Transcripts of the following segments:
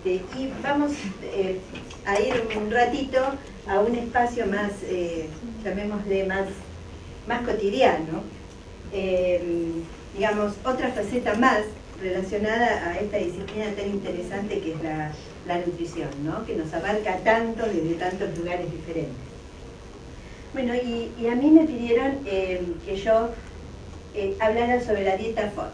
Y vamos a ir un ratito a un espacio más, llamémosle más cotidiano, digamos, otra faceta más relacionada a esta disciplina tan interesante que es la nutrición, ¿no? Que nos abarca tanto desde tantos lugares diferentes. Bueno, y a mí me pidieron que yo hablara sobre la dieta FODMAP.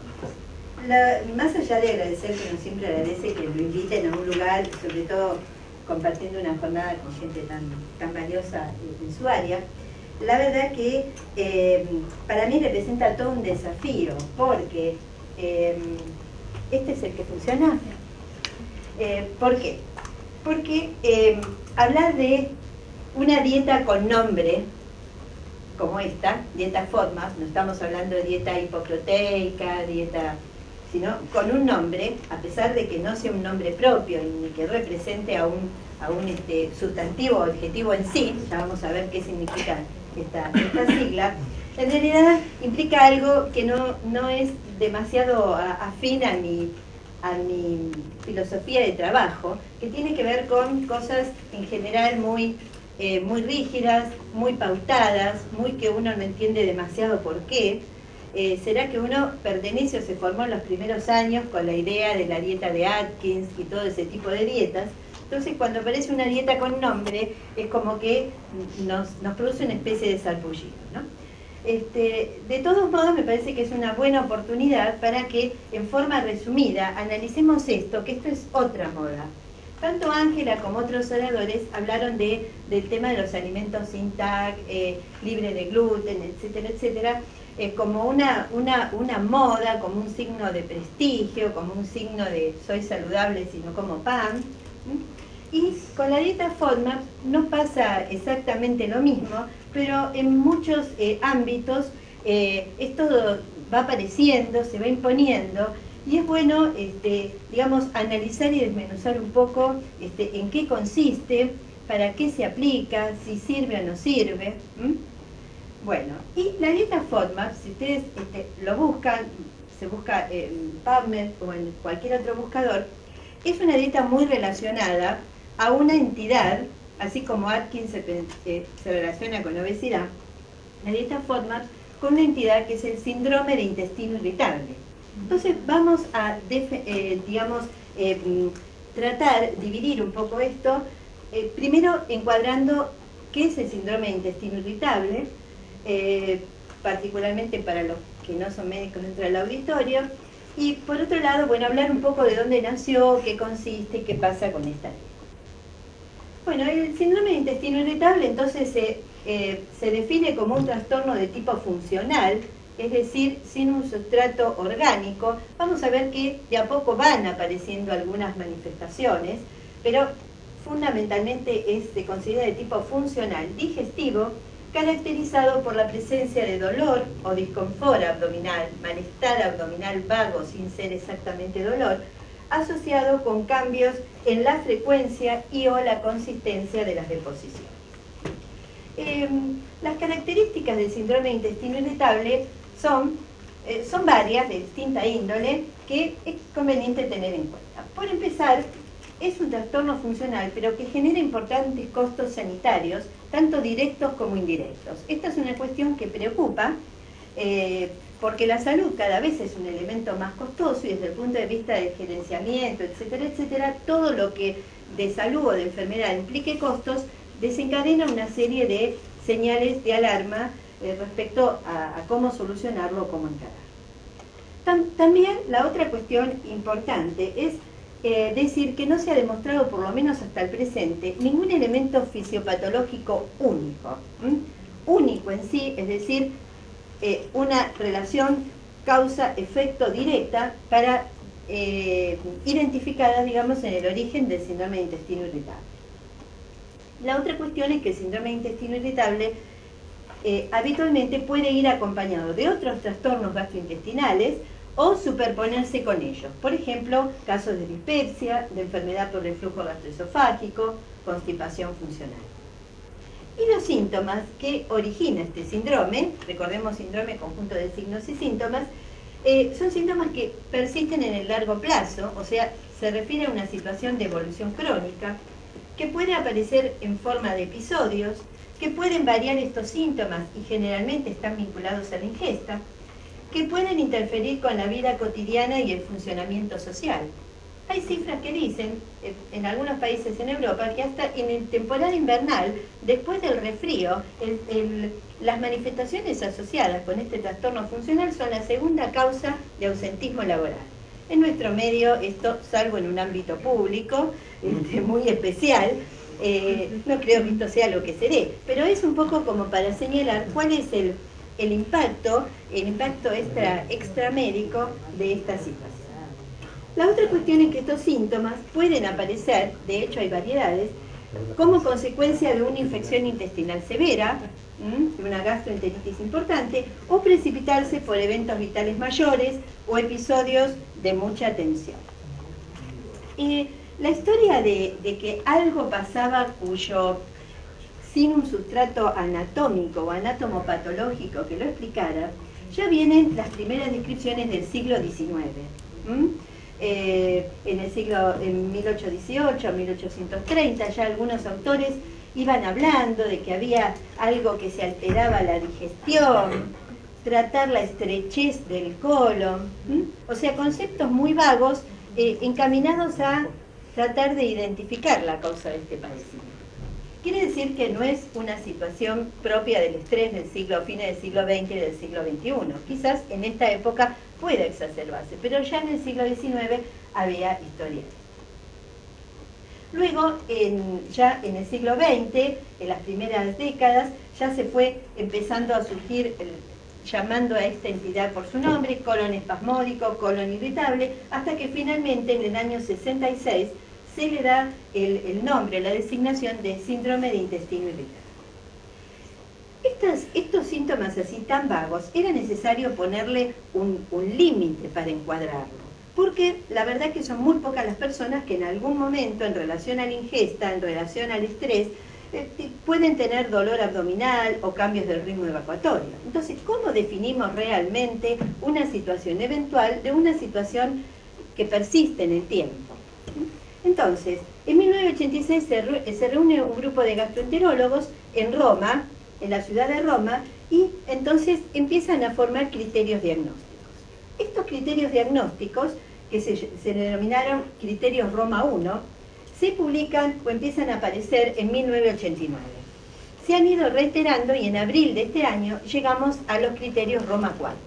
Más allá de agradecer, que uno siempre agradece que lo inviten a un lugar, sobre todo compartiendo una jornada con gente tan valiosa en su área, la verdad que para mí representa todo un desafío, porque este es el que funciona. ¿Por qué? Porque hablar de una dieta con nombre, como esta, dieta FODMAP, no estamos hablando de dieta hipoproteica, sino con un nombre, a pesar de que no sea un nombre propio ni que represente a un sustantivo o adjetivo en sí, ya vamos a ver qué significa esta sigla, en realidad implica algo que no es demasiado afín a mi filosofía de trabajo, que tiene que ver con cosas en general muy rígidas, muy pautadas, muy que uno no entiende demasiado por qué. ¿Será que uno pertenece o se formó en los primeros años con la idea de la dieta de Atkins y todo ese tipo de dietas? Entonces, cuando aparece una dieta con nombre, es como que nos produce una especie de sarpullido, ¿no? De todos modos, me parece que es una buena oportunidad para que, en forma resumida, analicemos esto, que esto es otra moda. Tanto Ángela como otros oradores hablaron del tema de los alimentos sin TAC, libre de gluten, etcétera, etcétera, como una moda, como un signo de prestigio, como un signo de soy saludable si no como pan. Y con la dieta FODMAP no pasa exactamente lo mismo, pero en muchos ámbitos esto va apareciendo, se va imponiendo, y es bueno, digamos, analizar y desmenuzar un poco en qué consiste, para qué se aplica, si sirve o no sirve. Bueno, y la dieta FODMAP, si ustedes lo buscan, se busca en PubMed o en cualquier otro buscador, es una dieta muy relacionada a una entidad, así como Atkins se relaciona con obesidad, la dieta FODMAP con una entidad que es el síndrome de intestino irritable. Entonces vamos a, dividir un poco esto, primero encuadrando qué es el síndrome de intestino irritable, particularmente para los que no son médicos dentro del auditorio, y por otro lado, bueno, hablar un poco de dónde nació, qué consiste, qué pasa con esta dieta. Bueno, el síndrome de intestino irritable entonces se define como un trastorno de tipo funcional, es decir, sin un sustrato orgánico. Vamos a ver que de a poco van apareciendo algunas manifestaciones, pero fundamentalmente se considera de tipo funcional, digestivo, caracterizado por la presencia de dolor o disconfort abdominal, malestar abdominal vago sin ser exactamente dolor, asociado con cambios en la frecuencia y o la consistencia de las deposiciones. Las características del síndrome de intestino irritable son varias, de distinta índole, que es conveniente tener en cuenta. Por empezar, es un trastorno funcional, pero que genera importantes costos sanitarios, tanto directos como indirectos. Esta es una cuestión que preocupa, porque la salud cada vez es un elemento más costoso y desde el punto de vista del gerenciamiento, etcétera, etcétera, todo lo que de salud o de enfermedad implique costos desencadena una serie de señales de alarma respecto a cómo solucionarlo o cómo encarar. También la otra cuestión importante es decir que no se ha demostrado, por lo menos hasta el presente, ningún elemento fisiopatológico único. Único en sí, es decir, una relación causa-efecto directa para identificadas, digamos, en el origen del síndrome de intestino irritable. La otra cuestión es que el síndrome de intestino irritable habitualmente puede ir acompañado de otros trastornos gastrointestinales o superponerse con ellos. Por ejemplo, casos de dispepsia, de enfermedad por reflujo gastroesofágico, constipación funcional. Y los síntomas que origina este síndrome, recordemos síndrome conjunto de signos y síntomas, son síntomas que persisten en el largo plazo, o sea, se refiere a una situación de evolución crónica, que puede aparecer en forma de episodios, que pueden variar estos síntomas y generalmente están vinculados a la ingesta, que pueden interferir con la vida cotidiana y el funcionamiento social. Hay cifras que dicen, en algunos países en Europa, que hasta en el temporal invernal, después del resfrío, las manifestaciones asociadas con este trastorno funcional son la segunda causa de ausentismo laboral. En nuestro medio, esto, salvo en un ámbito público, muy especial, no creo que esto sea lo que se dé, pero es un poco como para señalar cuál es el impacto extramédico de esta situación. La otra cuestión es que estos síntomas pueden aparecer, de hecho hay variedades, como consecuencia de una infección intestinal severa, una gastroenteritis importante, o precipitarse por eventos vitales mayores o episodios de mucha tensión. La historia de que algo pasaba sin un sustrato anatómico o anatomopatológico que lo explicara, ya vienen las primeras descripciones del siglo XIX. En 1818, 1830, ya algunos autores iban hablando de que había algo que se alteraba la digestión, tratar la estrechez del colon, o sea, conceptos muy vagos encaminados a tratar de identificar la causa de este padecimiento. Quiere decir que no es una situación propia del estrés del fines del siglo XX y del siglo XXI. Quizás en esta época pueda exacerbarse, pero ya en el siglo XIX había historias. Luego, ya en el siglo XX, en las primeras décadas, ya se fue empezando a surgir, llamando a esta entidad por su nombre, colon espasmódico, colon irritable, hasta que finalmente en el año 66 se le da el nombre, la designación de síndrome de intestino irritable. Estos síntomas así tan vagos, era necesario ponerle un límite para encuadrarlo, porque la verdad que son muy pocas las personas que en algún momento, en relación a la ingesta, en relación al estrés, pueden tener dolor abdominal o cambios del ritmo evacuatorio. Entonces, ¿cómo definimos realmente una situación eventual de una situación que persiste en el tiempo? Entonces, en 1986 se reúne un grupo de gastroenterólogos en Roma, en la ciudad de Roma, y entonces empiezan a formar criterios diagnósticos. Estos criterios diagnósticos, que se denominaron criterios Roma 1, se publican o empiezan a aparecer en 1989. Se han ido reiterando y en abril de este año llegamos a los criterios Roma 4,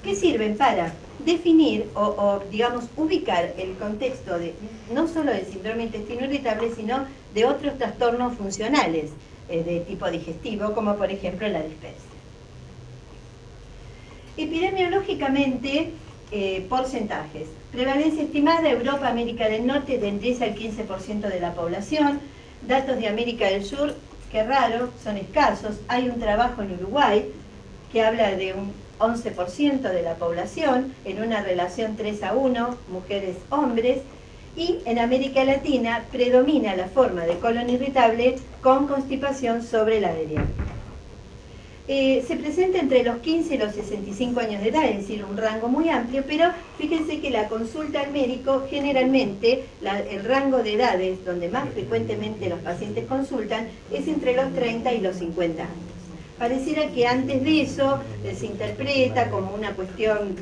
que sirven para definir o digamos, ubicar el contexto de no solo del síndrome intestino irritable, sino de otros trastornos funcionales de tipo digestivo, como por ejemplo la dispepsia. Epidemiológicamente, porcentajes. Prevalencia estimada: Europa, América del Norte, del 10 al 15% de la población. Datos de América del Sur, qué raro, son escasos. Hay un trabajo en Uruguay que habla de un 11% de la población, en una relación 3:1, mujeres-hombres, y en América Latina predomina la forma de colon irritable con constipación sobre la de diabetes. Se presenta entre los 15 y los 65 años de edad, es decir, un rango muy amplio, pero fíjense que la consulta al médico, generalmente, el rango de edades donde más frecuentemente los pacientes consultan es entre los 30 y los 50 años. Pareciera que antes de eso se interpreta como una cuestión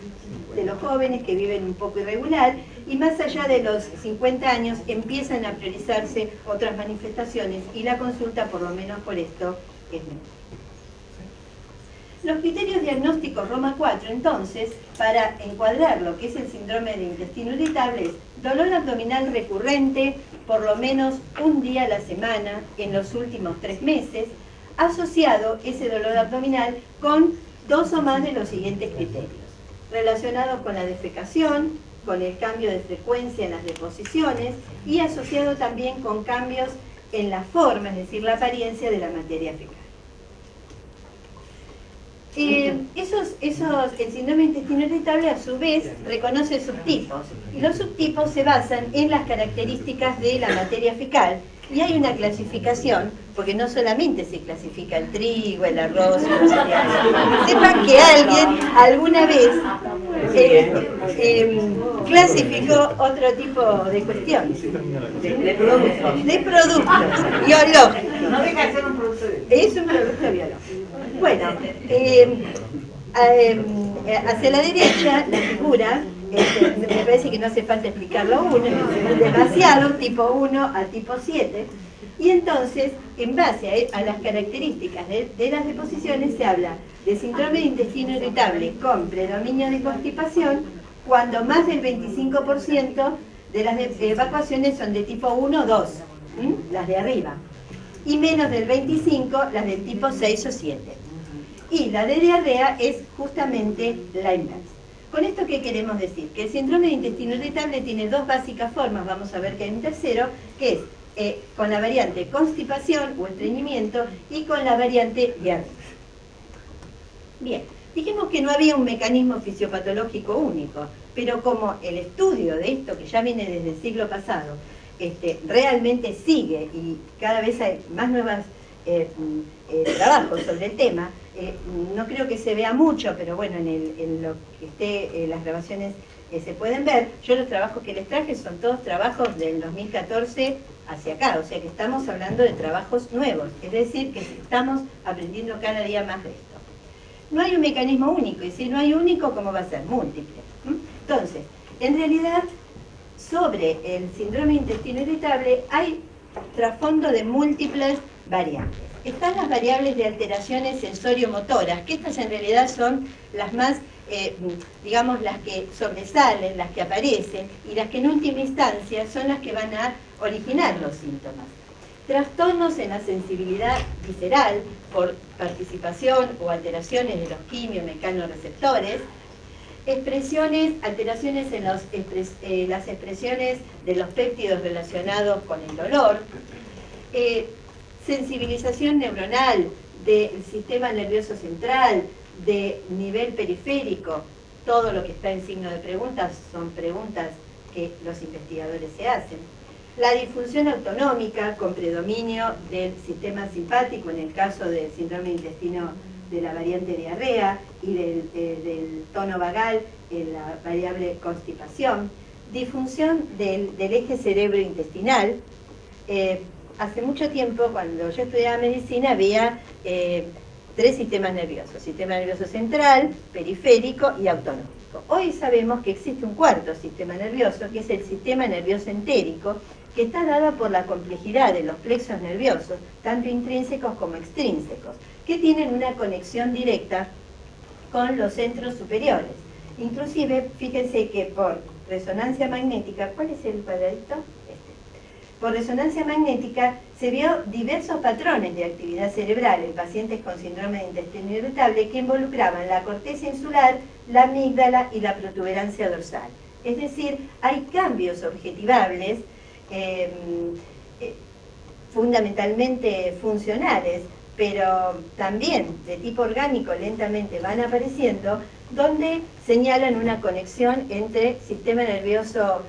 de los jóvenes que viven un poco irregular, y más allá de los 50 años empiezan a priorizarse otras manifestaciones y la consulta, por lo menos por esto, es menor. Los criterios diagnósticos Roma 4, entonces, para encuadrar lo que es el síndrome de intestino irritable, es dolor abdominal recurrente, por lo menos un día a la semana en los últimos 3 meses, asociado ese dolor abdominal con 2 o más de los siguientes criterios, relacionados con la defecación, con el cambio de frecuencia en las deposiciones y asociado también con cambios en la forma, es decir, la apariencia de la materia fecal. El síndrome de intestino irritable a su vez reconoce subtipos, y los subtipos se basan en las características de la materia fecal, Y hay una clasificación, porque no solamente se clasifica el trigo, el arroz y los cereales. Sepan que alguien alguna vez clasificó otro tipo de cuestiones. De productos biológicos. No deja de ser un producto biológico. Es un producto biológico. Bueno, hacia la derecha, la figura, me parece que no hace falta explicarlo uno, es demasiado, tipo 1 a tipo 7, y entonces, en base a las características de las deposiciones, se habla de síndrome de intestino irritable con predominio de constipación, cuando más del 25% de las evacuaciones son de tipo 1 o 2, las de arriba, y menos del 25% las del tipo 6 o 7. Y la de diarrea es justamente la inversa. ¿Con esto qué queremos decir? Que el síndrome de intestino irritable tiene dos básicas formas, vamos a ver que hay un tercero, que es con la variante constipación o estreñimiento y con la variante diarrea. Bien, dijimos que no había un mecanismo fisiopatológico único, pero como el estudio de esto, que ya viene desde el siglo pasado, realmente sigue y cada vez hay más nuevos trabajos sobre el tema, no creo que se vea mucho, pero bueno, en lo que esté, las grabaciones se pueden ver. Yo los trabajos que les traje son todos trabajos del 2014 hacia acá, o sea que estamos hablando de trabajos nuevos, es decir, que estamos aprendiendo cada día más de esto. No hay un mecanismo único, y si no hay único, ¿cómo va a ser? Múltiple. Entonces, en realidad, sobre el síndrome de intestino irritable hay trasfondo de múltiples variantes. Están las variables de alteraciones sensorio-motoras, que estas en realidad son las más, digamos, las que sobresalen, las que aparecen, y las que en última instancia son las que van a originar los síntomas. Trastornos en la sensibilidad visceral por participación o alteraciones de los quimio-mecanoreceptores, alteraciones en las expresiones de los péptidos relacionados con el dolor, sensibilización neuronal del sistema nervioso central, de nivel periférico. Todo lo que está en signo de preguntas son preguntas que los investigadores se hacen. La disfunción autonómica con predominio del sistema simpático en el caso del síndrome de intestino de la variante diarrea y del tono vagal en la variable constipación. Disfunción del eje cerebro-intestinal. Hace mucho tiempo, cuando yo estudiaba medicina, había 3 sistemas nerviosos: sistema nervioso central, periférico y autonómico. Hoy sabemos que existe un cuarto sistema nervioso, que es el sistema nervioso entérico, que está dado por la complejidad de los plexos nerviosos, tanto intrínsecos como extrínsecos, que tienen una conexión directa con los centros superiores. Inclusive, fíjense que por resonancia magnética, ¿cuál es el cuadradito? Por resonancia magnética se vio diversos patrones de actividad cerebral en pacientes con síndrome de intestino irritable que involucraban la corteza insular, la amígdala y la protuberancia dorsal. Es decir, hay cambios objetivables, fundamentalmente funcionales, pero también de tipo orgánico lentamente van apareciendo, donde señalan una conexión entre sistema nervioso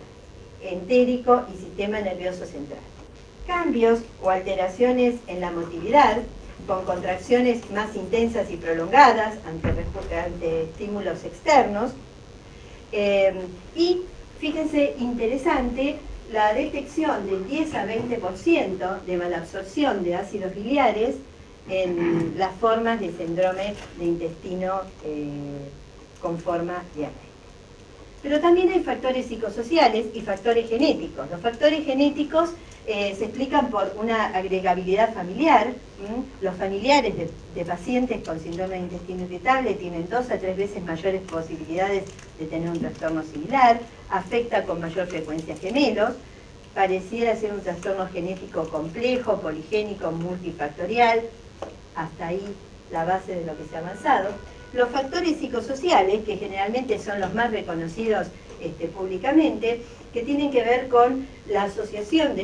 entérico y sistema nervioso central. Cambios o alteraciones en la motilidad, con contracciones más intensas y prolongadas ante estímulos externos. Y fíjense, interesante, la detección del 10 a 20% de malabsorción de ácidos biliares en las formas de síndrome de intestino con forma diarreica. Pero también hay factores psicosociales y factores genéticos. Los factores genéticos se explican por una agregabilidad familiar. Los familiares de pacientes con síndrome de intestino irritable tienen 2 a 3 veces mayores posibilidades de tener un trastorno similar, afecta con mayor frecuencia gemelos, pareciera ser un trastorno genético complejo, poligénico, multifactorial, hasta ahí la base de lo que se ha avanzado. Los factores psicosociales, que generalmente son los más reconocidos públicamente, que tienen que ver con la asociación de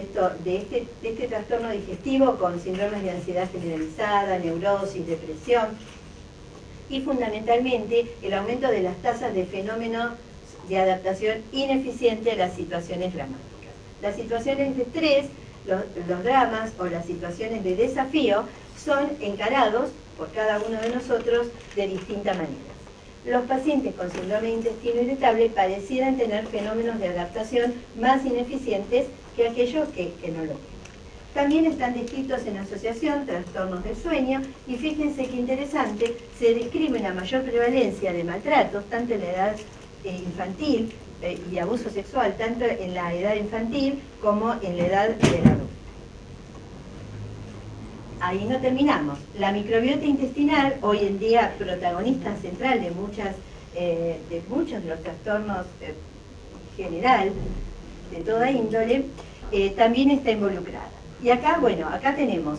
este trastorno digestivo con síndromes de ansiedad generalizada, neurosis, depresión, y fundamentalmente el aumento de las tasas de fenómenos de adaptación ineficiente a las situaciones dramáticas. Las situaciones de estrés los dramas o las situaciones de desafío son encarados por cada uno de nosotros de distinta manera. Los pacientes con síndrome de intestino irritable parecieran tener fenómenos de adaptación más ineficientes que aquellos que no lo tienen. También están descritos en asociación trastornos del sueño y fíjense qué interesante, se describe una mayor prevalencia de maltratos, tanto en la edad infantil y abuso sexual, tanto en la edad infantil como en la edad del adulto. Ahí no terminamos. La microbiota intestinal, hoy en día protagonista central de muchos de los trastornos general, de toda índole, también está involucrada. Y acá, bueno, acá tenemos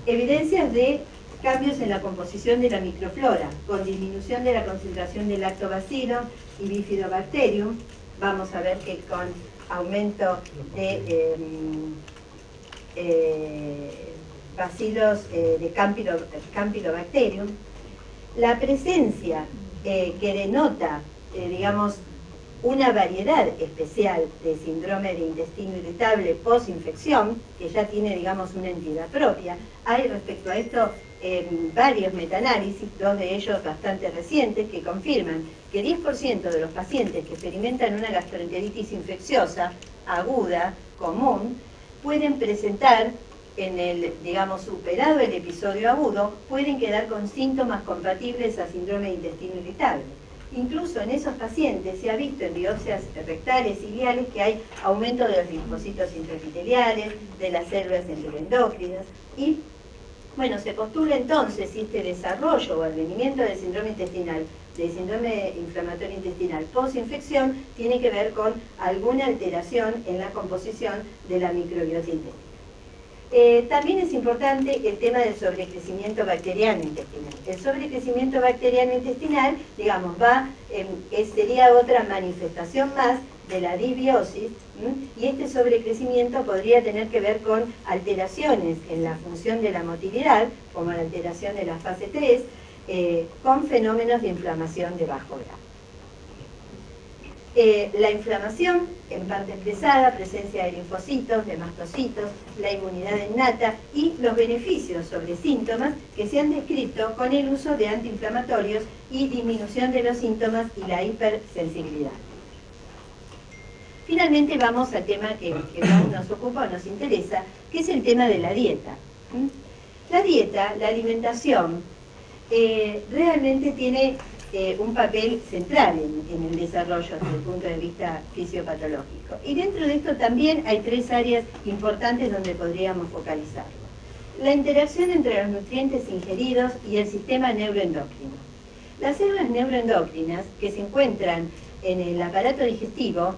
evidencias de cambios en la composición de la microflora, con disminución de la concentración de lactobacillus y bifidobacterium. Vamos a ver que con aumento de bacilos de Campylobacterium, la presencia que denota, digamos, una variedad especial de síndrome de intestino irritable post-infección, que ya tiene, digamos, una entidad propia. Hay respecto a esto varios metaanálisis, dos de ellos bastante recientes, que confirman que 10% de los pacientes que experimentan una gastroenteritis infecciosa aguda, común, pueden presentar en el, digamos, superado el episodio agudo, pueden quedar con síntomas compatibles a síndrome de intestino irritable. Incluso en esos pacientes se ha visto en biopsias rectales y biliares que hay aumento de los linfocitos intraepiteliales, de las células neuroendocrinas y, bueno, se postula entonces si este desarrollo o advenimiento del síndrome intestinal, del síndrome inflamatorio intestinal post-infección, tiene que ver con alguna alteración en la composición de la microbiota intestinal. También es importante el tema del sobrecrecimiento bacteriano intestinal. El sobrecrecimiento bacteriano intestinal, digamos, sería otra manifestación más de la disbiosis, y este sobrecrecimiento podría tener que ver con alteraciones en la función de la motilidad, como la alteración de la fase 3, con fenómenos de inflamación de bajo grado. La inflamación, en parte expresada, presencia de linfocitos, de mastocitos, la inmunidad innata y los beneficios sobre síntomas que se han descrito con el uso de antiinflamatorios y disminución de los síntomas y la hipersensibilidad. Finalmente vamos al tema que más nos ocupa o nos interesa, que es el tema de la dieta. La dieta, la alimentación, realmente tiene un papel central en el desarrollo desde el punto de vista fisiopatológico. Y dentro de esto también hay tres áreas importantes donde podríamos focalizarlo. La interacción entre los nutrientes ingeridos y el sistema neuroendocrino. Las células neuroendocrinas que se encuentran en el aparato digestivo,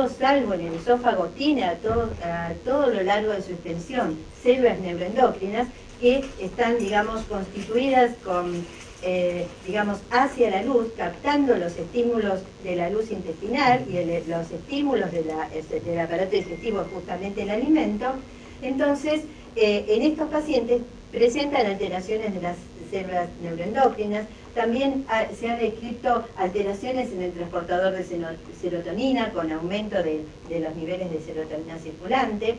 salvo en el esófago, tiene a todo lo largo de su extensión células neuroendocrinas que están, digamos, constituidas con digamos, hacia la luz, captando los estímulos de la luz intestinal y los estímulos del aparato digestivo, justamente el alimento. Entonces, en estos pacientes presentan alteraciones de las células neuroendocrinas. También se han descrito alteraciones en el transportador de serotonina con aumento de los niveles de serotonina circulante,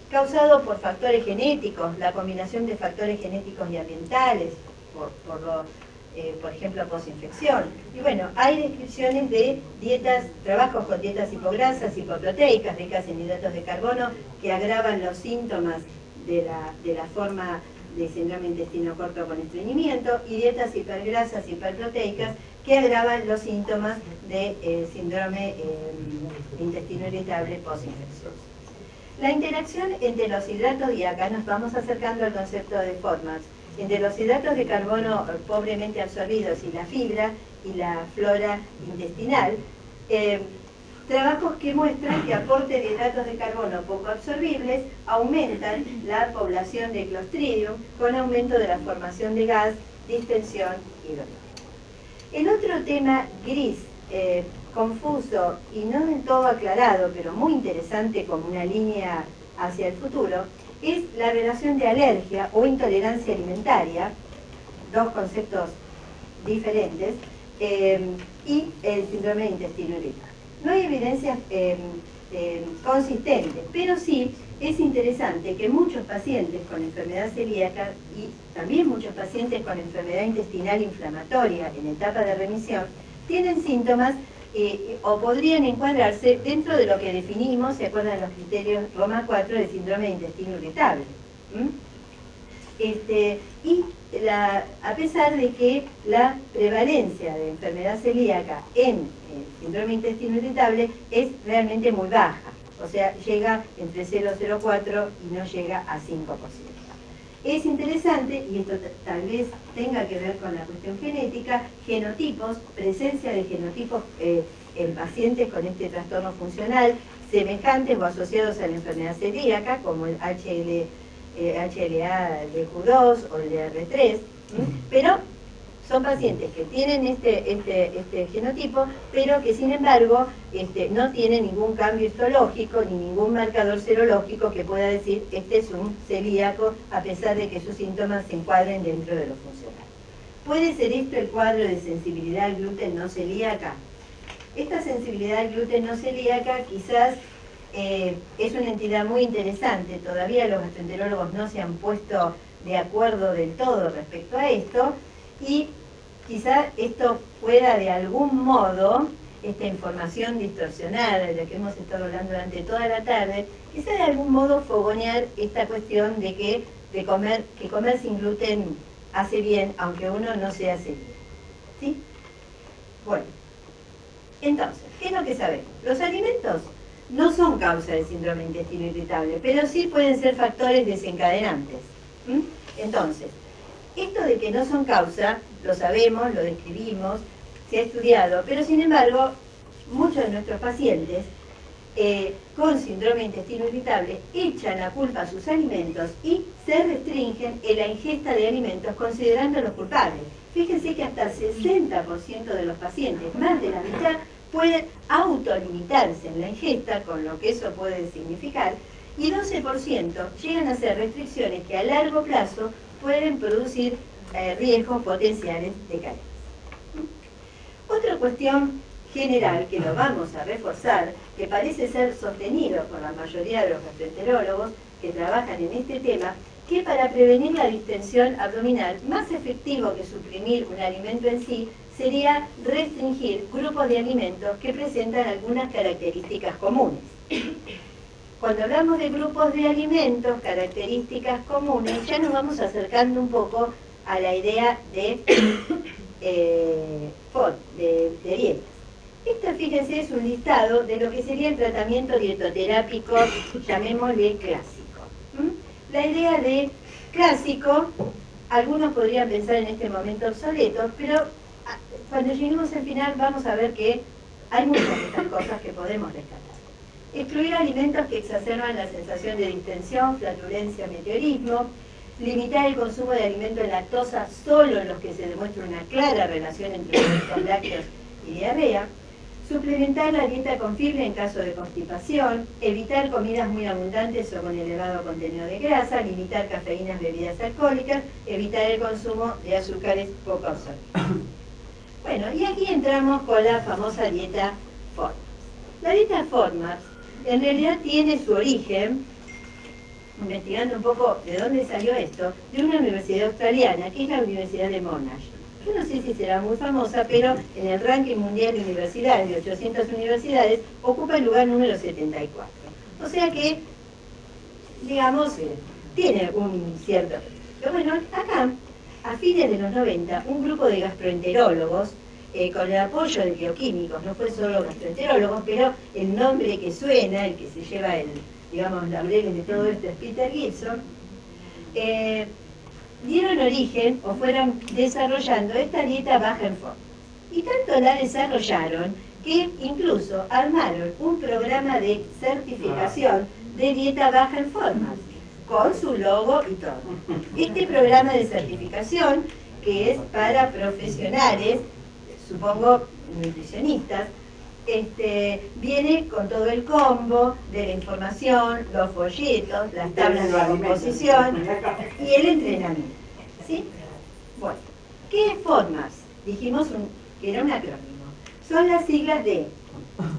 causado por factores genéticos, la combinación de factores genéticos y ambientales, por ejemplo, posinfección. Y bueno, hay descripciones de dietas, trabajos con dietas hipograsas, hipoproteicas, ricas en hidratos de carbono, que agravan los síntomas de la forma de síndrome intestino corto con estreñimiento, y dietas hipergrasas, hiperproteicas, que agravan los síntomas de síndrome intestino irritable posinfeccioso. La interacción entre los hidratos, y acá nos vamos acercando al concepto de FODMAPs, entre los hidratos de carbono pobremente absorbidos y la fibra y la flora intestinal, trabajos que muestran que aporte de hidratos de carbono poco absorbibles aumentan la población de Clostridium con aumento de la formación de gas, distensión y dolor. El otro tema gris, confuso y no del todo aclarado, pero muy interesante como una línea hacia el futuro, es la relación de alergia o intolerancia alimentaria, dos conceptos diferentes, y el síndrome de intestino irritable. No hay evidencias consistente, pero sí es interesante que muchos pacientes con enfermedad celíaca y también muchos pacientes con enfermedad intestinal inflamatoria en etapa de remisión tienen síntomas o podrían encuadrarse dentro de lo que definimos, se acuerdan los criterios Roma 4 del síndrome de intestino irritable. A pesar de que la prevalencia de enfermedad celíaca en síndrome de intestino irritable es realmente muy baja, o sea, llega entre 0,04 y no llega a 5%. Es interesante, y esto tal vez tenga que ver con la cuestión genética, genotipos, presencia de genotipos en pacientes con este trastorno funcional semejantes o asociados a la enfermedad celíaca, como el HLA-DQ2 o el DR3, pero son pacientes que tienen este genotipo, pero que sin embargo no tienen ningún cambio histológico ni ningún marcador serológico que pueda decir este es un celíaco, a pesar de que sus síntomas se encuadren dentro de lo funcional. ¿Puede ser esto el cuadro de sensibilidad al gluten no celíaca? Esta sensibilidad al gluten no celíaca quizás es una entidad muy interesante. Todavía los gastroenterólogos no se han puesto de acuerdo del todo respecto a esto, y quizá esto pueda de algún modo, esta información distorsionada de la que hemos estado hablando durante toda la tarde, quizá de algún modo fogonear esta cuestión de que comer sin gluten hace bien, aunque uno no se hace bien. ¿Sí? Bueno, entonces, ¿qué es lo que sabemos? Los alimentos no son causa del síndrome de intestino irritable, pero sí pueden ser factores desencadenantes. Entonces, esto de que no son causa, lo sabemos, lo describimos, se ha estudiado, pero sin embargo, muchos de nuestros pacientes con síndrome de intestino irritable echan la culpa a sus alimentos y se restringen en la ingesta de alimentos considerándolos culpables. Fíjense que hasta 60% de los pacientes, más de la mitad, pueden autolimitarse en la ingesta, con lo que eso puede significar, y 12% llegan a ser restricciones que a largo plazo pueden producir riesgos potenciales de carencia. Otra cuestión general que lo vamos a reforzar, que parece ser sostenido por la mayoría de los gastroenterólogos que trabajan en este tema, que para prevenir la distensión abdominal, más efectivo que suprimir un alimento en sí, sería restringir grupos de alimentos que presentan algunas características comunes. Cuando hablamos de grupos de alimentos, características comunes, ya nos vamos acercando un poco a la idea de dietas. Esta, fíjense, es un listado de lo que sería el tratamiento dietoterápico, llamémosle clásico. La idea de clásico, algunos podrían pensar en este momento obsoleto, pero cuando lleguemos al final vamos a ver que hay muchas de estas cosas que podemos rescatar. Excluir alimentos que exacerban la sensación de distensión, flatulencia, meteorismo, limitar el consumo de alimentos en lactosa solo en los que se demuestra una clara relación entre productos lácteos y diarrea, suplementar la dieta con fibra en caso de constipación, evitar comidas muy abundantes o con elevado contenido de grasa, limitar cafeína en bebidas alcohólicas, evitar el consumo de azúcares poco absorbidos. Bueno, y aquí entramos con la famosa dieta FODMAPS. La dieta FODMAPS en realidad tiene su origen, investigando un poco de dónde salió esto, de una universidad australiana, que es la Universidad de Monash. Yo no sé si será muy famosa, pero en el ranking mundial de universidades, de 800 universidades, ocupa el lugar número 74. O sea que, digamos, tiene un cierto... Pero bueno, acá, a fines de los 90, un grupo de gastroenterólogos, con el apoyo de bioquímicos, no fue solo gastroenterólogos, pero el nombre que suena, el que se lleva el, digamos, laureles de todo esto es Peter Gibson, dieron origen o fueron desarrollando esta dieta baja en FODMAPS. Y tanto la desarrollaron que incluso armaron un programa de certificación de dieta baja en FODMAPS, con su logo y todo. Este programa de certificación, que es para profesionales, supongo nutricionistas, viene con todo el combo de la información, los folletos, las tablas de composición y el entrenamiento. ¿Sí? Bueno, ¿qué es FODMAPS? Dijimos que era un acrónimo. Son las siglas de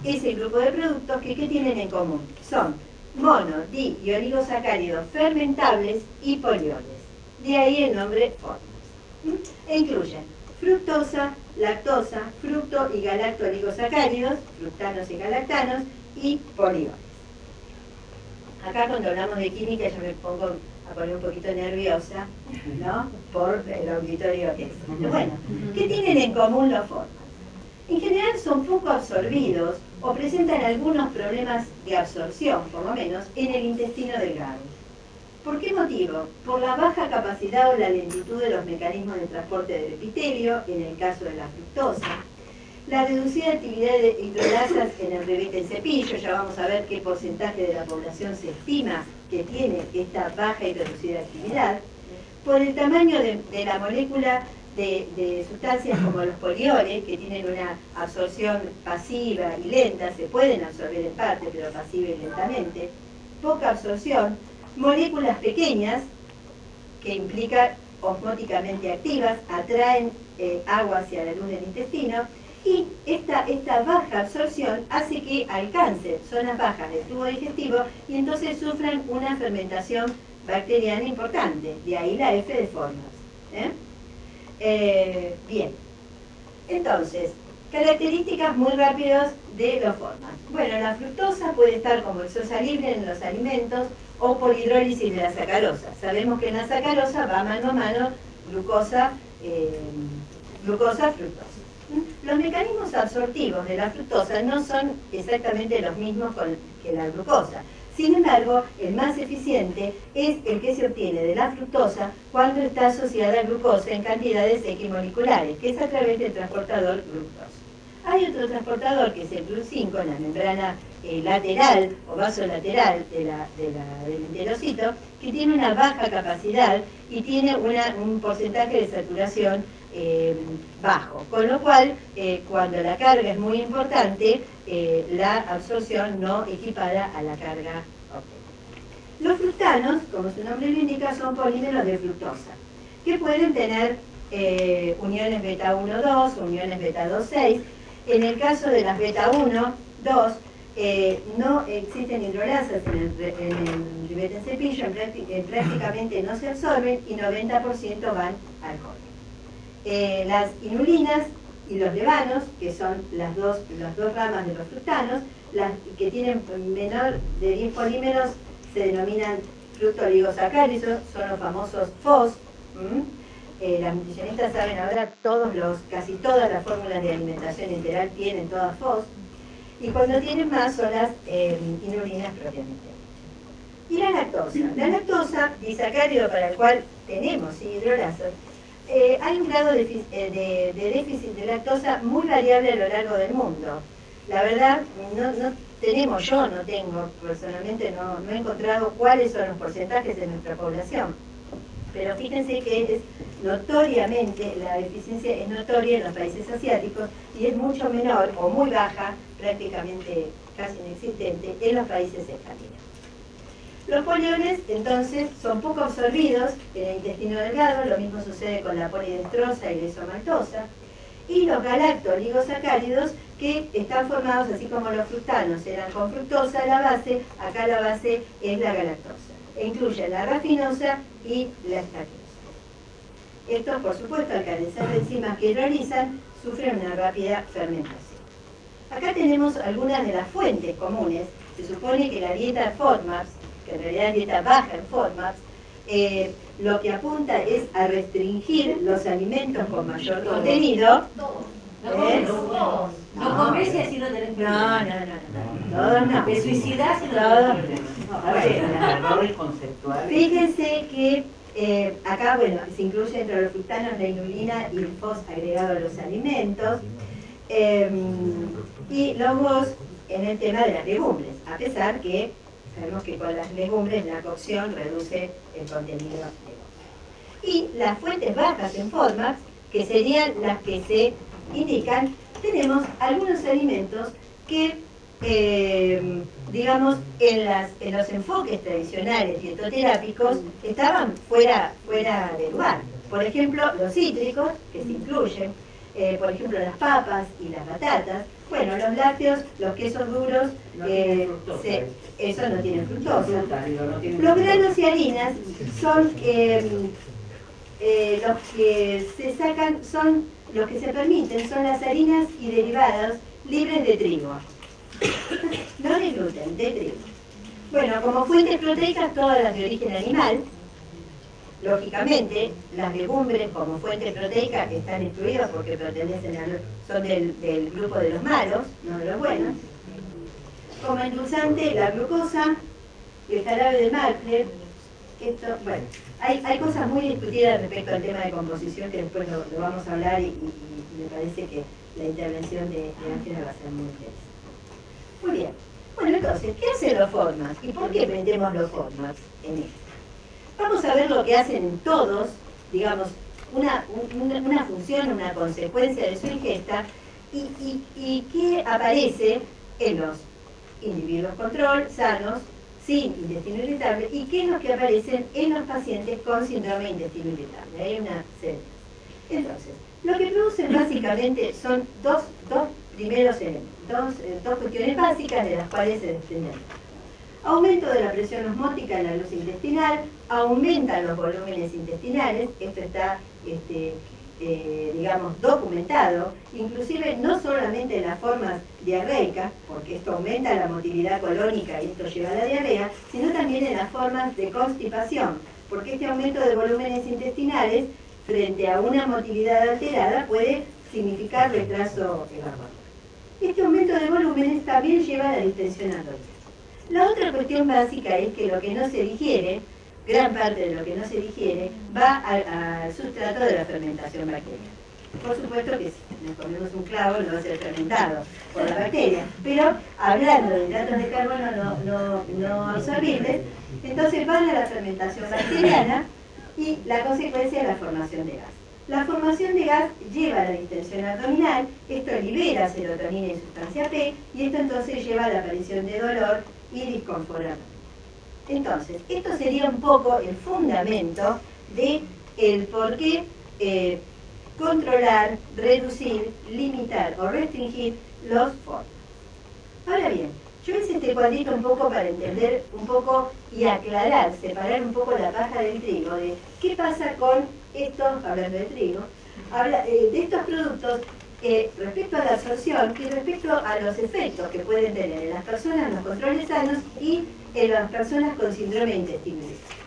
ese grupo de productos que ¿qué tienen en común? Son mono, di y oligosacáridos fermentables y polioles. De ahí el nombre formas. E incluyen fructosa, lactosa, fructo y galacto-oligosacáridos, fructanos y galactanos, y polioles. Acá cuando hablamos de química yo me pongo a poner un poquito nerviosa, ¿no? Por el auditorio que es. Bueno, ¿qué tienen en común los formas? En general son poco absorbidos o presentan algunos problemas de absorción, por lo menos, en el intestino delgado. ¿Por qué motivo? Por la baja capacidad o la lentitud de los mecanismos de transporte del epitelio, en el caso de la fructosa, la reducida actividad de hidrolasas en el revete cepillo, ya vamos a ver qué porcentaje de la población se estima que tiene esta baja y reducida actividad, por el tamaño de la molécula de sustancias como los polioles, que tienen una absorción pasiva y lenta, se pueden absorber en parte, pero pasiva y lentamente, poca absorción, moléculas pequeñas, que implican osmóticamente activas, atraen agua hacia la luz del intestino, y esta baja absorción hace que alcancen zonas bajas del tubo digestivo y entonces sufran una fermentación bacteriana importante, de ahí la F de formas. Bien, entonces, características muy rápidas de los formas. Bueno, la fructosa puede estar como exosa libre en los alimentos o por hidrólisis de la sacarosa. Sabemos que en la sacarosa va mano a mano glucosa, fructosa. Los mecanismos absortivos de la fructosa no son exactamente los mismos que la glucosa. Sin embargo, el más eficiente es el que se obtiene de la fructosa cuando está asociada a glucosa en cantidades equimoleculares, que es a través del transportador glucosa. Hay otro transportador, que es el GLUT5, en la membrana lateral o vasolateral del enterocito, que tiene una baja capacidad y tiene un porcentaje de saturación bajo, con lo cual cuando la carga es muy importante, la absorción no equipara a la carga óptima. Los fructanos, como su nombre lo indica, son polímeros de fructosa, que pueden tener uniones beta-1,2, uniones beta-2,6. En el caso de las beta-1, 2, no existen hidrolasas en el rivete en cepillo, prácticamente no se absorben y 90% van al colon. Las inulinas y los levanos, que son las dos ramas de los fructanos, las que tienen menor de 10 polímeros se denominan fructooligosacáridos, son los famosos FOS. Las nutricionistas saben ahora casi todas las fórmulas de alimentación integral tienen todas FOS, y cuando tienen más son las inulinas propiamente. Y la lactosa, disacárido para el cual tenemos hidrolasas, hay un grado de déficit de lactosa muy variable a lo largo del mundo. La verdad, yo no tengo, personalmente no he encontrado cuáles son los porcentajes de nuestra población. Pero fíjense que es notoriamente, la deficiencia es notoria en los países asiáticos y es mucho menor o muy baja, prácticamente casi inexistente, en los países escandinavos. Los polioles, entonces, son poco absorbidos en el intestino delgado, lo mismo sucede con la polidestrosa y la isomaltosa, y los galacto-oligosacáridos, que están formados, así como los fructanos eran con fructosa la base, acá la base es la galactosa, e incluye la rafinosa y la estaquiosa. Estos, por supuesto, al carecer de enzimas que hidrolizan, sufren una rápida fermentación. Acá tenemos algunas de las fuentes comunes. Se supone que la dieta FODMAPs, que en realidad es dieta baja en FODMAPs, lo que apunta es a restringir los alimentos con mayor contenido. No comes y así no tenés No. Todos no. Te suicidas y todos. Conceptual. Fíjense que acá, bueno, se incluye entre los fructanos la inulina y el FOS agregado a los alimentos, y los GOS en el tema de las legumbres, a pesar que sabemos que con las legumbres la cocción reduce el contenido de GOS. Y las fuentes bajas en FODMAPs, que serían las que se indican, tenemos algunos alimentos que, digamos, en los enfoques tradicionales dietoterápicos estaban fuera de lugar. Por ejemplo, los cítricos, que se incluyen, por ejemplo, las papas y las batatas, Bueno, los lácteos, los quesos duros, eso no tiene fructosa. Los granos y harinas son los que se sacan, son los que se permiten, son las harinas y derivados libres de trigo. No de gluten, de trigo. Bueno, como fuentes proteicas, todas las de origen animal. Lógicamente, las legumbres como fuentes proteicas están excluidas porque pertenecen son del grupo de los malos, no de los buenos. Como endulzante, la glucosa, el jarabe de maple. Esto, bueno, hay cosas muy discutidas respecto al tema de composición que después lo vamos a hablar y me parece que la intervención de Ángela va a ser muy interesante. Muy bien. Bueno, entonces, ¿qué hacen los FODMAPs? ¿Y por qué metemos los FODMAPs en esto? Vamos a ver lo que hacen en todos, digamos, una función, una consecuencia de su ingesta y qué aparece en los individuos control, sanos, sin intestino irritable, y qué es lo que aparecen en los pacientes con síndrome de intestino irritable. Hay una serie. Entonces, lo que producen básicamente son dos primeros elementos, dos cuestiones básicas de las cuales se desprenden. Aumento de la presión osmótica en la luz intestinal, aumentan los volúmenes intestinales, esto está, digamos, documentado, inclusive no solamente en las formas diarreicas, porque esto aumenta la motilidad colónica y esto lleva a la diarrea, sino también en las formas de constipación, porque este aumento de volúmenes intestinales frente a una motilidad alterada puede significar retraso evacuatorio. Este aumento de volúmenes también lleva a la distensión abdominal. La otra cuestión básica es que lo que no se digiere, gran parte de lo que no se digiere, va al sustrato de la fermentación bacteriana. Por supuesto que si nos comemos un clavo no va a ser fermentado por la bacteria, pero hablando de hidratos de carbono no absorbibles, entonces van a la fermentación bacteriana y la consecuencia es la formación de gas. La formación de gas lleva a la distensión abdominal, esto libera serotonina y sustancia P, y esto entonces lleva a la aparición de dolor y disconfort. Entonces, esto sería un poco el fundamento de el por qué controlar, reducir, limitar o restringir los FODMAPs. Ahora bien, yo hice este cuadrito un poco para entender un poco y aclarar, separar un poco la paja del trigo, de qué pasa con estos, hablando de trigo, de estos productos respecto a la absorción y respecto a los efectos que pueden tener en las personas, en los controles sanos y en las personas con síndrome de intestino irritable.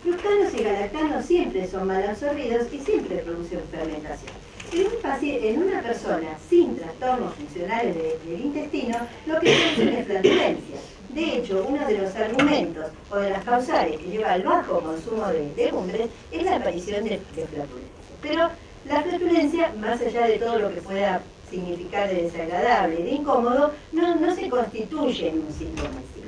Fructanos y galactanos siempre son mal absorbidos y siempre producen fermentación. En una persona sin trastornos funcionales del intestino, lo que produce es flatulencia. De hecho, uno de los argumentos o de las causales que lleva al bajo consumo de legumbres es la aparición de flatulencia. Pero la flatulencia, más allá de todo lo que pueda significar de desagradable, de incómodo, no se constituye en un síntoma en sí.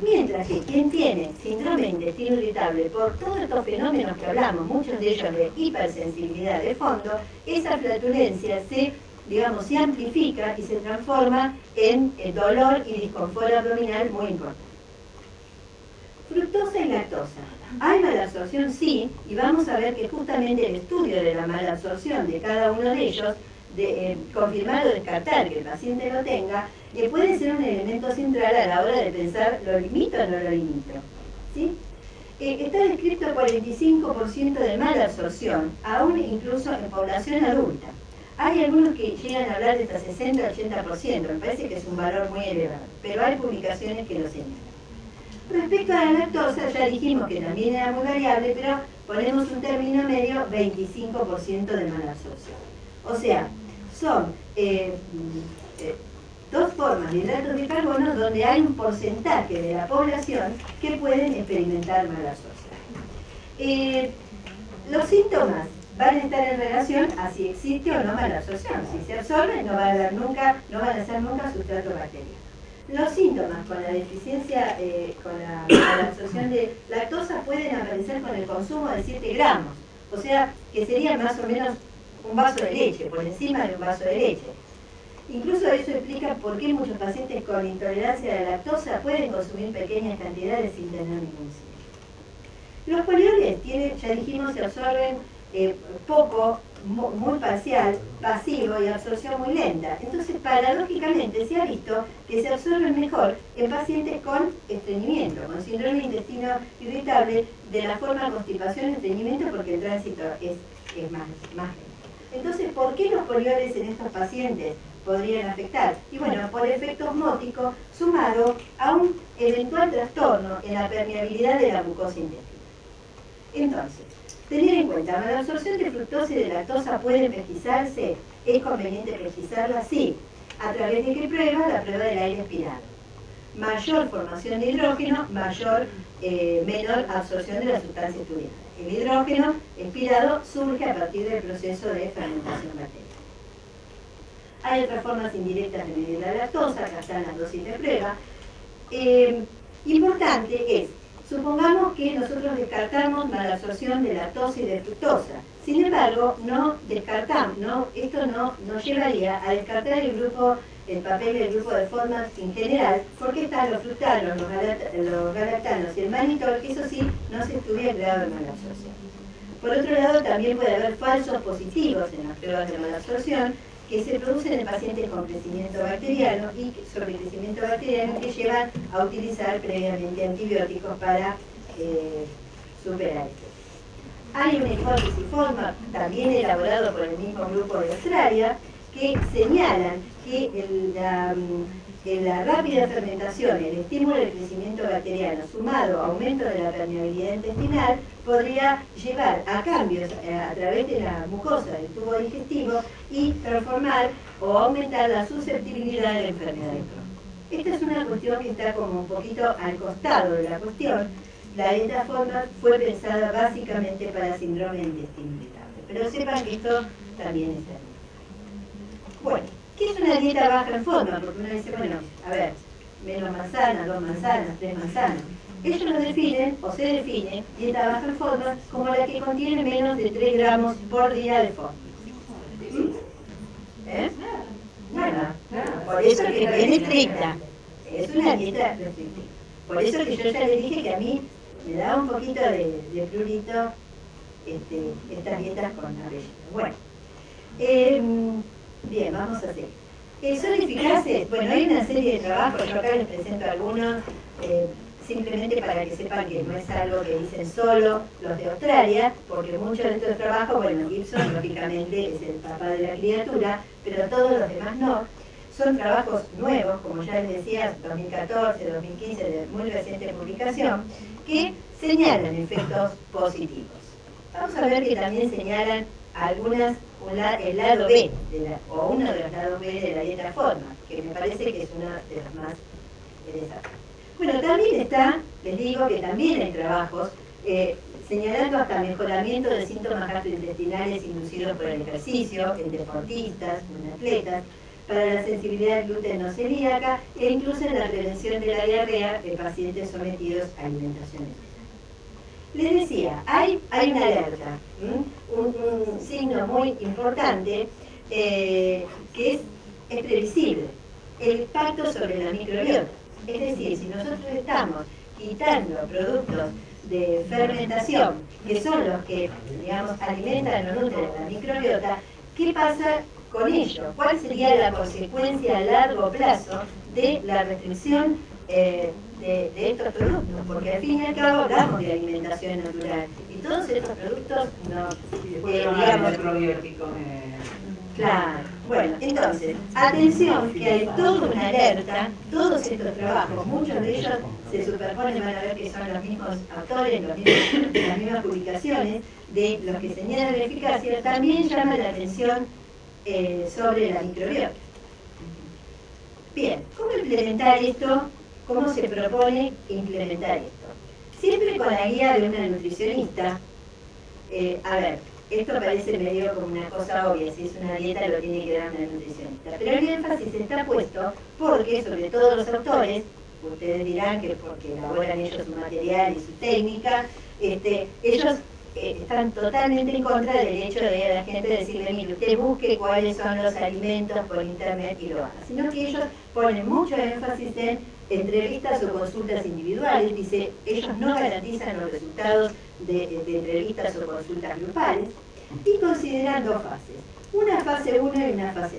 Mientras que quien tiene síndrome de intestino irritable, por todos estos fenómenos que hablamos, muchos de ellos de hipersensibilidad de fondo, esa flatulencia se amplifica y se transforma en dolor y disconfort abdominal muy importante. Fructosa y lactosa. ¿Hay malabsorción? Sí, y vamos a ver que justamente el estudio de la malabsorción de cada uno de ellos, confirmar o descartar que el paciente lo tenga, puede ser un elemento central a la hora de pensar, ¿lo limito o no lo limito? ¿Sí? Está descrito el 45% de malabsorción, aún incluso en población adulta. Hay algunos que llegan a hablar de hasta 60-80%, me parece que es un valor muy elevado, pero hay publicaciones que lo señalan. Respecto a la lactosa, ya dijimos que también era muy variable, pero ponemos un término medio, 25% de malabsorción. O sea, son dos formas de hidratos de carbono donde hay un porcentaje de la población que pueden experimentar malabsorción. Los síntomas van a estar en relación a si existe o no malabsorción. Si se absorbe, no van a ser nunca sustrato bacteriano. Los síntomas con la deficiencia, con la malabsorción de lactosa pueden aparecer con el consumo de 7 gramos, o sea, que sería más o menos un vaso de leche, por encima de un vaso de leche. Incluso eso explica por qué muchos pacientes con intolerancia a la lactosa pueden consumir pequeñas cantidades sin tener ningún síntoma. Los polioles ya dijimos, se absorben poco, muy parcial, pasivo y absorción muy lenta. Entonces, paradójicamente, se ha visto que se absorben mejor en pacientes con estreñimiento, con síndrome de intestino irritable, de la forma constipación-estreñimiento, porque el tránsito es más lento. Entonces, ¿por qué los polioles en estos pacientes podrían afectar? Y bueno, por efecto osmótico sumado a un eventual trastorno en la permeabilidad de la mucosa intestinal. Entonces, tener en cuenta, la absorción de fructosa y de lactosa puede pesquisarse. ¿Es conveniente pesquisarla? Sí. ¿A través de qué prueba? La prueba del aire expirado. Mayor formación de hidrógeno, menor absorción de la sustancia estudiada. El hidrógeno expirado surge a partir del proceso de fermentación bacteriana. Hay otras formas indirectas de medir la lactosa, acá están las dosis de prueba. Importante es, supongamos que nosotros descartamos la absorción de lactosa y de fructosa. Sin embargo, no descartamos, esto no nos llevaría a descartar el papel del grupo de formas en general, porque están los fructanos, los galactanos y el mannitol, que eso sí no se estudia el grado de malabsorción. Por otro lado, también puede haber falsos positivos en las pruebas de malabsorción, que se producen en pacientes con crecimiento bacteriano y sobrecrecimiento bacteriano que llevan a utilizar previamente antibióticos para superar esto. Hay una hipótesis forma, también elaborado por el mismo grupo de Australia, que señalan que la rápida fermentación, el estímulo del crecimiento bacteriano sumado a aumento de la permeabilidad intestinal podría llevar a cambios a través de la mucosa del tubo digestivo y transformar o aumentar la susceptibilidad de la enfermedad de Crohn. Esta es una cuestión que está como un poquito al costado de la cuestión. La dieta FODMAP fue pensada básicamente para síndrome de intestino irritable, pero sepan que esto también es terrible. Bueno, ¿qué es una dieta baja en FODMAP? Porque uno dice, bueno, a ver, menos manzanas, 2 manzanas, 3 manzanas. Ellos lo definen, o se define, dieta baja en FODMAP como la que contiene menos de 3 gramos por día de FODMAP. Nada. Por eso que no es estricta. Es una dieta restrictiva. Por eso que yo ya les dije que a mí me da un poquito de prurito estas dietas con relleno. Bueno, bien, vamos a hacer. ¿Son eficaces? Bueno, hay una serie de trabajos, yo acá les presento algunos, simplemente para que sepan que no es algo que dicen solo los de Australia, porque muchos de estos trabajos, bueno, Gibson lógicamente es el papá de la criatura, pero todos los demás no. Son trabajos nuevos, como ya les decía, 2014, 2015, de muy reciente publicación, que señalan efectos positivos. Vamos a ver que también señalan algunas, el lado B, o uno de los lados B de la dieta FODMAP, que me parece que es uno de los más interesantes. Bueno, también está, les digo que también hay trabajos señalando hasta mejoramiento de síntomas gastrointestinales inducidos por el ejercicio en deportistas, en atletas, para la sensibilidad gluten celíaca e incluso en la prevención de la diarrea de pacientes sometidos a alimentación externa. Les decía, hay una alerta, un signo muy importante que es previsible, el impacto sobre la microbiota. Es decir, si nosotros estamos quitando productos de fermentación, que son los que, digamos, alimentan o nutren la microbiota, ¿qué pasa con ello? ¿Cuál sería la consecuencia a largo plazo de la restricción de estos productos? Porque al fin y al cabo hablamos de alimentación natural y todos estos productos no, digamos, probióticos. Claro. Bueno, entonces, atención, que hay toda una alerta, todos estos trabajos, muchos de ellos se superponen, van a ver que son los mismos autores, las mismas publicaciones, de los que señalan la eficacia, también llama la atención sobre la microbiota. Bien, ¿cómo implementar esto? ¿Cómo se propone implementar esto? Siempre con la guía de una nutricionista. A ver, esto parece medio como una cosa obvia, si es una dieta lo tiene que dar una nutricionista, pero el énfasis está puesto porque, sobre todo los autores, ustedes dirán que porque elaboran ellos su material y su técnica, ellos están totalmente en contra del hecho de la gente decirle, mire, usted busque cuáles son los alimentos por internet y lo haga, sino que ellos ponen mucho énfasis en entrevistas o consultas individuales. Dice, ellos no garantizan los resultados de entrevistas o consultas grupales. y consideran dos fases, una fase 1 y una fase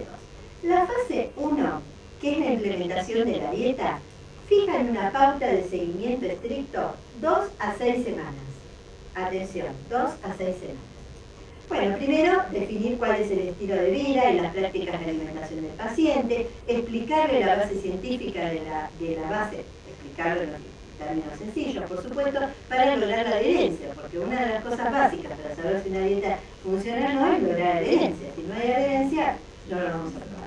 2. La fase 1, que es la implementación de la dieta, fija en una pauta de seguimiento estricto 2 a 6 semanas. Atención, 2 a 6 semanas. Bueno, primero, definir cuál es el estilo de vida y las prácticas de alimentación del paciente, explicarle la base científica de la base, explicarlo en términos sencillos, por supuesto, para lograr la adherencia, porque una de las cosas básicas para saber si una dieta funciona o no es lograr adherencia. Si no hay adherencia, no lo vamos a probar.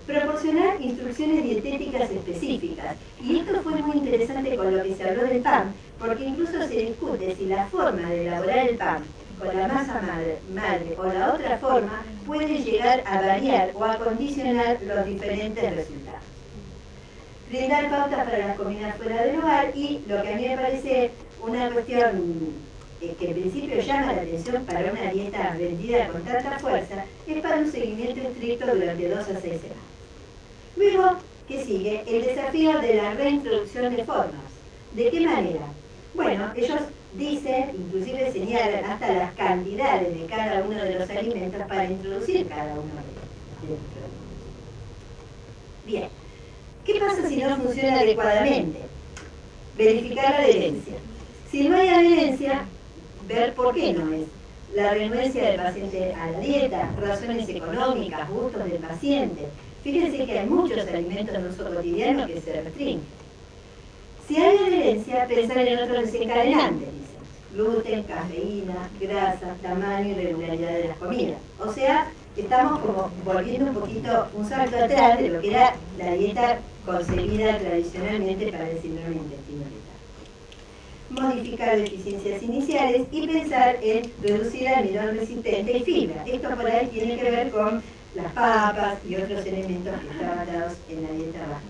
Proporcionar instrucciones dietéticas específicas. Y esto fue muy interesante con lo que se habló del PAN, porque incluso se discute si la forma de elaborar el PAN con la masa madre o la otra forma puede llegar a variar o a condicionar los diferentes resultados. Brindar pautas para las comidas fuera del hogar y lo que a mí me parece una cuestión que en principio llama la atención para una dieta vendida con tanta fuerza es para un seguimiento estricto durante 2 a 6 semanas. Luego, ¿qué sigue? El desafío de la reintroducción de formas. ¿De qué manera? Bueno, ellos dicen, inclusive señalan hasta las cantidades de cada uno de los alimentos para introducir cada uno de ellos. Bien, ¿qué pasa si no funciona adecuadamente? Verificar la adherencia. Si no hay adherencia, ver por qué no es. La renuencia del paciente a la dieta, razones económicas, gustos del paciente. Fíjense que hay muchos alimentos de uso cotidiano que se restringen. Si hay adherencia, pensar en otros desencadenantes, dicen. Gluten, cafeína, grasa, tamaño y regularidad de las comidas. O sea, estamos como volviendo un poquito, un salto atrás de lo que era la dieta concebida tradicionalmente para el síndrome de intestino irritable. Modificar deficiencias iniciales y pensar en reducir almidón resistente y fibra. Esto por ahí tiene que ver con las papas y otros elementos que estaban dados en la dieta baja.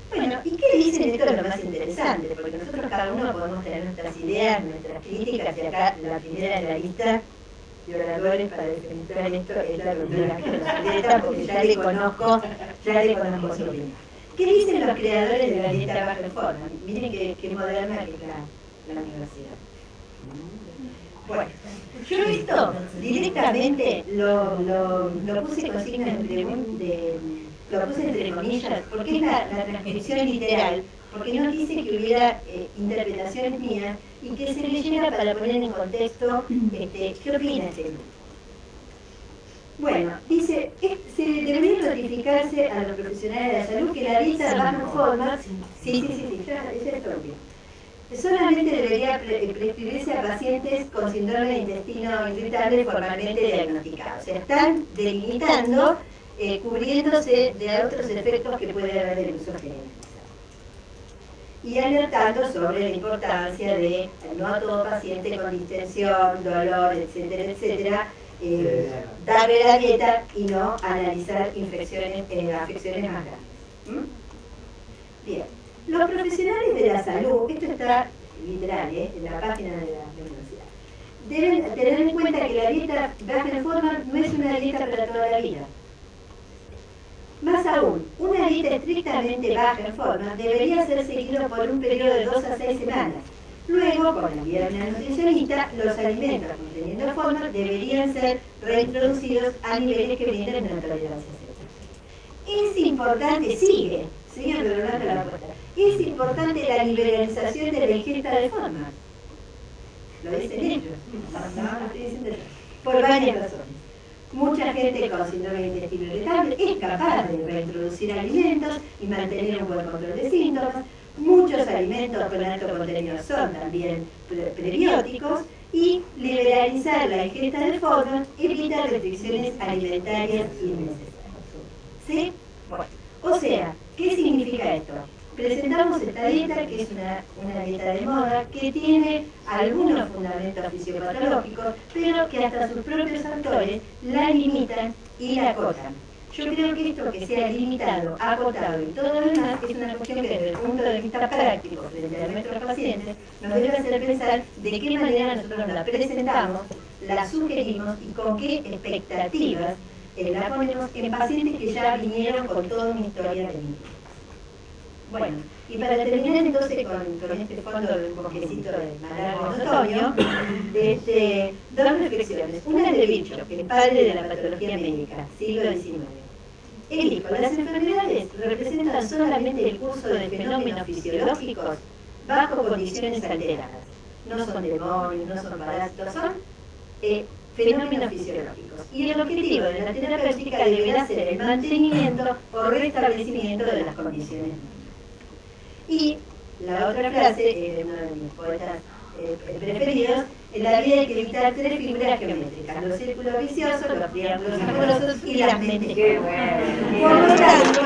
Bueno, ¿y qué dicen? Esto es lo más interesante, porque nosotros cada uno podemos tener nuestras ideas, nuestras críticas, y acá la primera en la lista de oradores para defender esto es la doctora Carlos, porque ya le conozco su opinión. ¿Qué dicen los creadores de la dieta baja forma? Miren qué moderna que es la universidad. Bueno, yo esto directamente lo puse con signos lo puse entre comillas, porque es la transcripción literal, porque no dice que hubiera interpretaciones mías y que se leyera para poner en contexto qué opina este grupo. Bueno, dice, se debería notificarse a los profesionales de la salud que la dieta baja forma, sí, ya es obvio. Solamente debería prescribirse a pacientes con síndrome de intestino irritable formalmente diagnosticados. O sea, están delimitando, cubriéndose de otros efectos que puede haber del uso generalizado. Y alertando sobre la importancia de no a todo paciente con distensión, dolor, etcétera, darle la dieta y no analizar afecciones más graves. Bien. Los profesionales de la salud, esto está literal, en la página de la universidad, deben tener en cuenta que la dieta baja en forma no es una dieta para toda la vida. Más aún, una dieta estrictamente baja en forma debería ser seguida por un periodo de 2 a 6 semanas. Luego, con la guía de una nutricionista, los alimentos conteniendo forma deberían ser reintroducidos a niveles que brinden una tolerancia cero. Es importante, sigue redondeando la puerta. Es importante la liberalización de la ingesta de formas. Lo dicen ellos. No lo estoy diciendo yo. Por varias razones. Mucha gente con síndrome de intestino irritable es capaz de reintroducir alimentos y mantener un buen control de síntomas. Muchos alimentos con alto contenido son también prebióticos y liberalizar la ingesta de formas evita restricciones alimentarias innecesarias. ¿Sí? Bueno, o sea, ¿qué significa esto? Presentamos esta dieta, que es una dieta de moda, que tiene algunos fundamentos fisiopatológicos, pero que hasta sus propios autores la limitan y la acotan. Yo creo que esto que sea limitado, acotado y todo lo demás es una cuestión que desde el punto de vista práctico frente a nuestros pacientes nos debe hacer pensar de qué manera nosotros la presentamos, la sugerimos y con qué expectativas la ponemos en pacientes que ya vinieron con toda una historia de mí. Bueno, y para terminar entonces con este fondo del bosquecito de Malargos Otoño, dos reflexiones. Una es de Virchow, que es padre de la patología médica, siglo XIX. Él dijo, las enfermedades representan solamente el curso de fenómenos fisiológicos bajo condiciones alteradas. No son demonios, no son parásitos, son fenómenos fisiológicos. Y el objetivo de la terapéutica deberá ser el mantenimiento o restablecimiento de las condiciones. Y la otra frase, de uno de mis poetas preferidos: en la vida hay que evitar tres figuras geométricas: los círculos viciosos, los triángulos amorosos y las mentes. Por lo tanto,